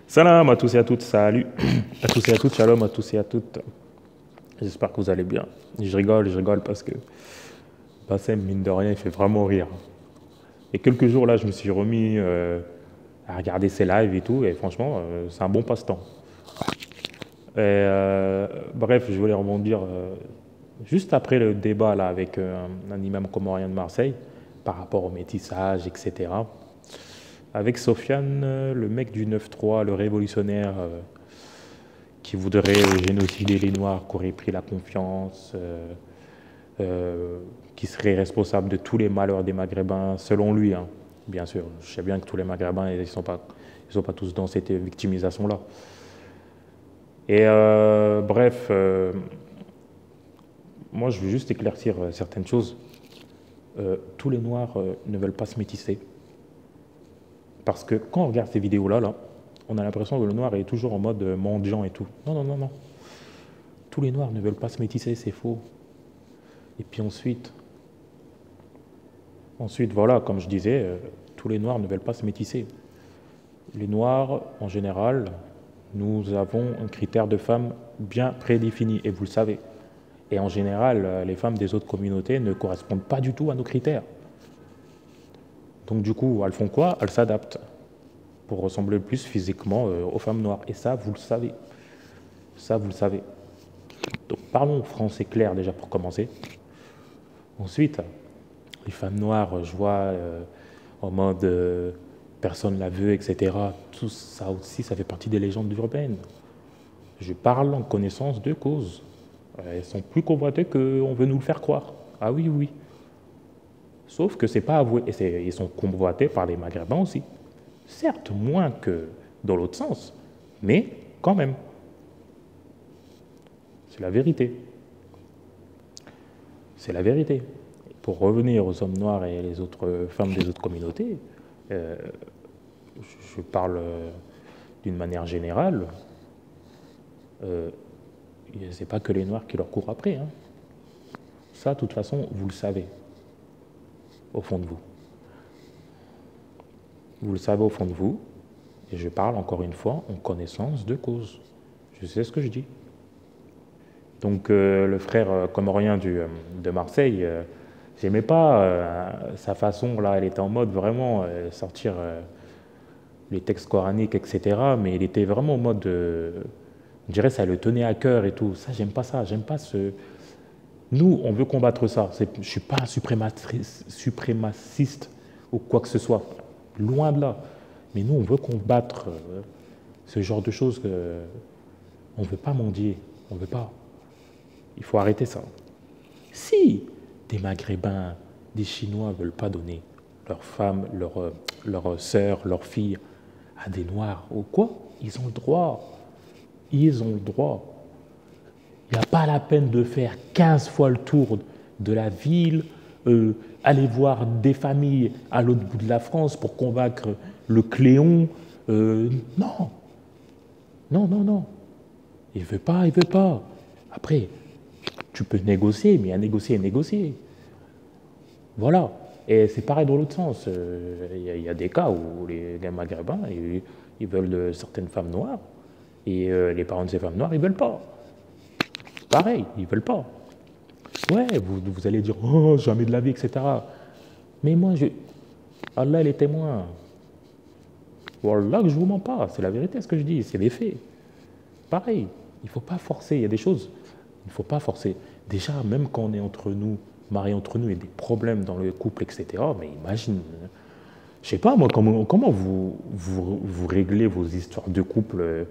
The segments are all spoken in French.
Salam à tous et à toutes, salut à tous et à toutes, shalom à tous et à toutes. J'espère que vous allez bien. Je rigole parce que Bassem, mine de rien, il fait vraiment rire. Et quelques jours là, je me suis remis à regarder ses lives et tout, et franchement, c'est un bon passe-temps. Bref, je voulais rebondir juste après le débat là avec un imam comorien de Marseille par rapport au métissage, etc. Avec Sofiane, le mec du 9-3, le révolutionnaire qui voudrait génocider les Noirs, qui aurait pris la confiance, qui serait responsable de tous les malheurs des Maghrébins, selon lui, hein, bien sûr. Je sais bien que tous les Maghrébins, ils sont pas tous dans cette victimisation-là. Et bref, moi je veux juste éclaircir certaines choses. Tous les Noirs ne veulent pas se métisser. Parce que quand on regarde ces vidéos-là, on a l'impression que le Noir est toujours en mode mendiant et tout. Non, non, non, non. Tous les Noirs ne veulent pas se métisser, c'est faux. Et puis ensuite, voilà, comme je disais, tous les Noirs ne veulent pas se métisser. Les Noirs, en général, nous avons un critère de femme bien prédéfini, et vous le savez. Et en général, les femmes des autres communautés ne correspondent pas du tout à nos critères. Donc du coup, elles font quoi? Elles s'adaptent pour ressembler plus physiquement aux femmes noires. Et ça, vous le savez. Ça, vous le savez. Donc parlons français clair déjà pour commencer. Ensuite, les femmes noires, je vois en mode personne la veut, etc. Tout ça aussi, ça fait partie des légendes urbaines. Je parle en connaissance de cause. Elles sont plus convoitées qu'on veut nous le faire croire. Ah oui, oui. Sauf que c'est pas avoué. Et ils sont convoités par les Maghrébins aussi. Certes, moins que dans l'autre sens, mais quand même. C'est la vérité. C'est la vérité. Pour revenir aux hommes noirs et les autres femmes des autres communautés, je parle d'une manière générale, c'est pas que les noirs qui leur courent après. Hein. Ça, de toute façon, vous le savez, au fond de vous. Vous le savez au fond de vous, et je parle encore une fois en connaissance de cause. Je sais ce que je dis. Donc le frère comorien de Marseille, j'aimais pas sa façon, là, elle était en mode vraiment sortir les textes coraniques, etc. Mais il était vraiment en mode, on dirait ça le tenait à cœur et tout. Ça, j'aime pas ça, j'aime pas ce... Nous, on veut combattre ça. Je suis pas suprémaciste ou quoi que ce soit. Loin de là. Mais nous, on veut combattre ce genre de choses. On ne veut pas mendier. On ne veut pas. Il faut arrêter ça. Si des Maghrébins, des Chinois ne veulent pas donner leurs femmes, leurs sœurs, leurs filles à des Noirs ou quoi, ils ont le droit. Ils ont le droit. Il n'y a pas la peine de faire 15 fois le tour de la ville, aller voir des familles à l'autre bout de la France pour convaincre le Cléon. Non. Non, non, non. Il ne veut pas, il ne veut pas. Après, tu peux négocier, mais à négocier et négocier. Voilà. Et c'est pareil dans l'autre sens. Il y a des cas où les Maghrébins, ils veulent de certaines femmes noires, et les parents de ces femmes noires, ils ne veulent pas. Pareil, ils ne veulent pas. Ouais, vous allez dire, oh, jamais de la vie, etc. Mais moi, Allah est témoin. Wallah, que je ne vous mens pas. C'est la vérité ce que je dis, c'est des faits. Pareil, il ne faut pas forcer. Il y a des choses, il ne faut pas forcer. Déjà, même quand on est entre nous, mariés entre nous, il y a des problèmes dans le couple, etc. Mais imagine, je ne sais pas moi, comment vous réglez vos histoires de couple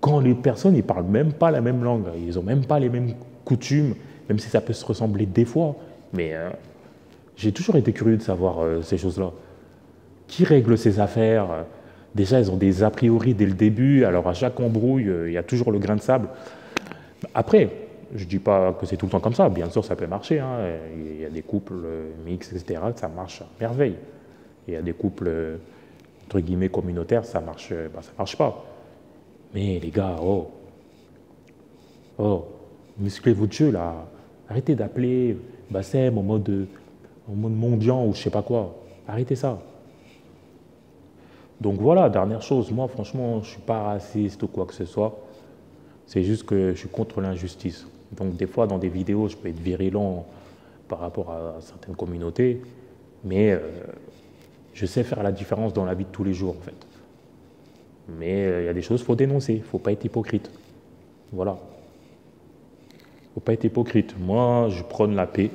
quand les personnes ne parlent même pas la même langue, ils n'ont même pas les mêmes coutumes, même si ça peut se ressembler des fois. Mais j'ai toujours été curieux de savoir ces choses-là. Qui règle ces affaires? Déjà, ils ont des a priori dès le début, alors à chaque embrouille, il y a toujours le grain de sable. Après, je ne dis pas que c'est tout le temps comme ça, bien sûr, ça peut marcher. Hein. Il y a des couples mixtes, etc., que ça marche à merveille. Il y a des couples, entre guillemets, communautaires, ça marche pas. Mais les gars, musclez votre jeu là. Arrêtez d'appeler Bassem en mode mendiant ou je sais pas quoi. Arrêtez ça. Donc voilà, dernière chose, moi franchement, je ne suis pas raciste ou quoi que ce soit. C'est juste que je suis contre l'injustice. Donc des fois, dans des vidéos, je peux être virulent par rapport à certaines communautés, mais je sais faire la différence dans la vie de tous les jours, en fait. Mais il y a des choses qu'il faut dénoncer, il ne faut pas être hypocrite. Voilà. Il ne faut pas être hypocrite. Moi, je prône la paix,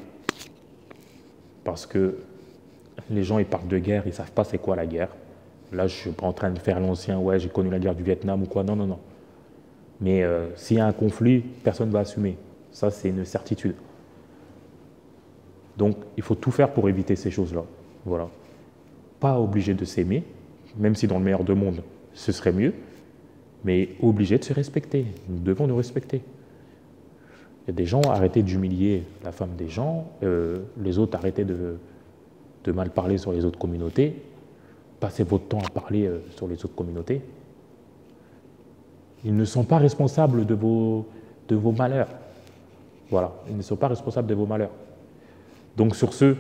parce que les gens, ils parlent de guerre, ils ne savent pas c'est quoi la guerre. Là, je ne suis pas en train de faire l'ancien, ouais, j'ai connu la guerre du Vietnam ou quoi. Non, non, non. Mais s'il y a un conflit, personne ne va assumer. Ça, c'est une certitude. Donc, il faut tout faire pour éviter ces choses-là. Voilà. Pas obligé de s'aimer, même si dans le meilleur des mondes, ce serait mieux, mais obligé de se respecter. Nous devons nous respecter. Il y a des gens, arrêtez d'humilier la femme des gens, les autres, arrêtez de mal parler sur les autres communautés, passez votre temps à parler sur les autres communautés. Ils ne sont pas responsables de vos malheurs. Voilà, ils ne sont pas responsables de vos malheurs. Donc sur ce,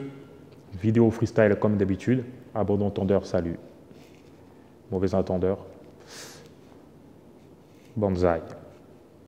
vidéo freestyle comme d'habitude, à bon entendeur, salut. Mauvais entendeur, banzai.